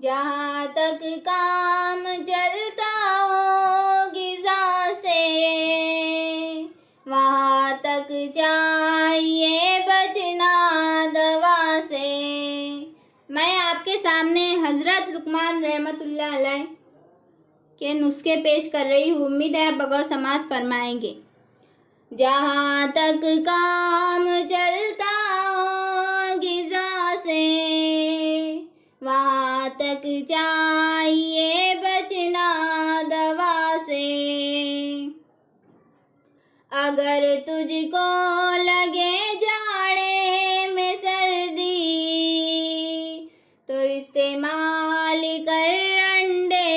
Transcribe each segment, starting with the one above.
جہاں تک کام چلتا ہو غذا سے، وہاں تک چاہیے بچنا دوا سے۔ میں آپ کے سامنے حضرت لقمان رحمۃ اللہ علیہ کے نسخے پیش کر رہی ہوں، امید ہے آپ بغور سماعت فرمائیں گے۔ جہاں تک کام چلتا ہو غذا سے، وہاں تک چاہیے بچنا دوا سے۔ اگر تجھ کو لگے جاڑے میں سردی، تو استعمال کر انڈے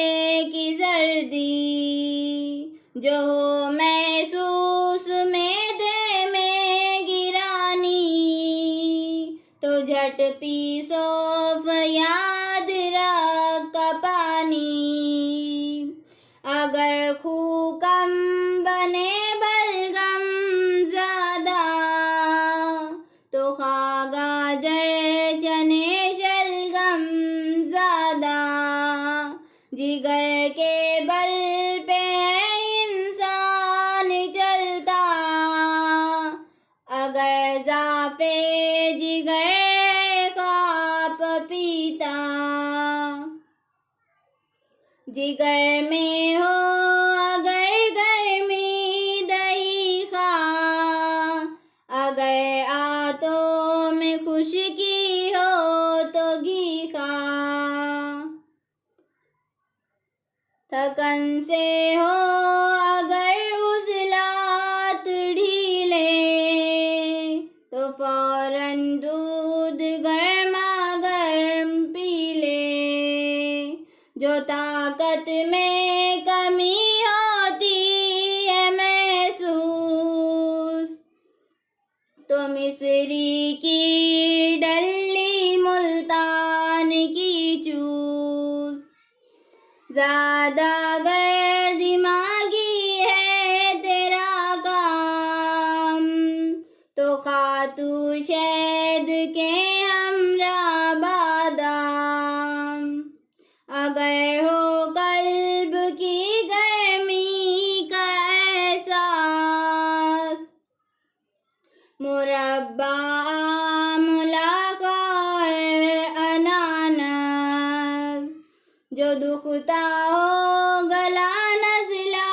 کی زردی۔ جو ہو محسوس معدے میں گرانی، تو جھٹ پی سوف یاد رکھ پانی۔ اگر خو کم بنے بلغم زیادہ، تو خواہ گاجر چنے شلگم زیادہ۔ جگر کے بل پہ ہے انسان چلتا، اگر ضعف جگر ہے خواب پیتا۔ جگر میں ہو اگر گرمی دہی خواہ، اگر آتوں میں خشکی ہو تو گھی خواہ۔ تھکن سے ہو اگر عضلات ڈھیلے، تو فوراً دودھ گرما گرم پی لے۔ جو طاقت میں کمی ہوتی ہے محسوس، تو مصری کی ڈلی ملتان کی چوس۔ زیادہ گر دماغی ہے تیرا کام، تو کھا تو شہد کے ہمراہ بادام۔ اگر ہو قلب کی گرمی کا احساس، مربع آملہ اور اناناس۔ جو دکھتا ہو گلا نزلہ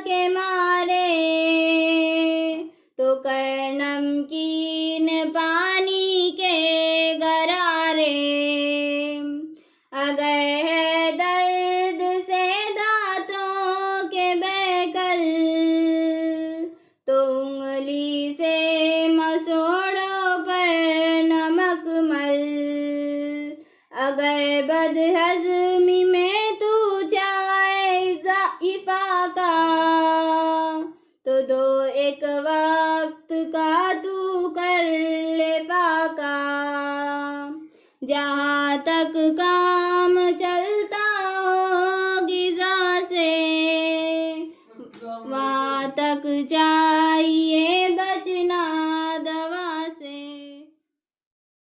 کے مارے، تو کر نمکین پانی کے غرارے۔ اگر ہے درد سے دانتوں کے بیکل، تو انگلی سے مسوڑوں پر نمک مل۔ اگر بد ہضمی میں تو چاہے افاقہ، تو دو ایک وقت کا تو کر لے فاقہ۔ جہاں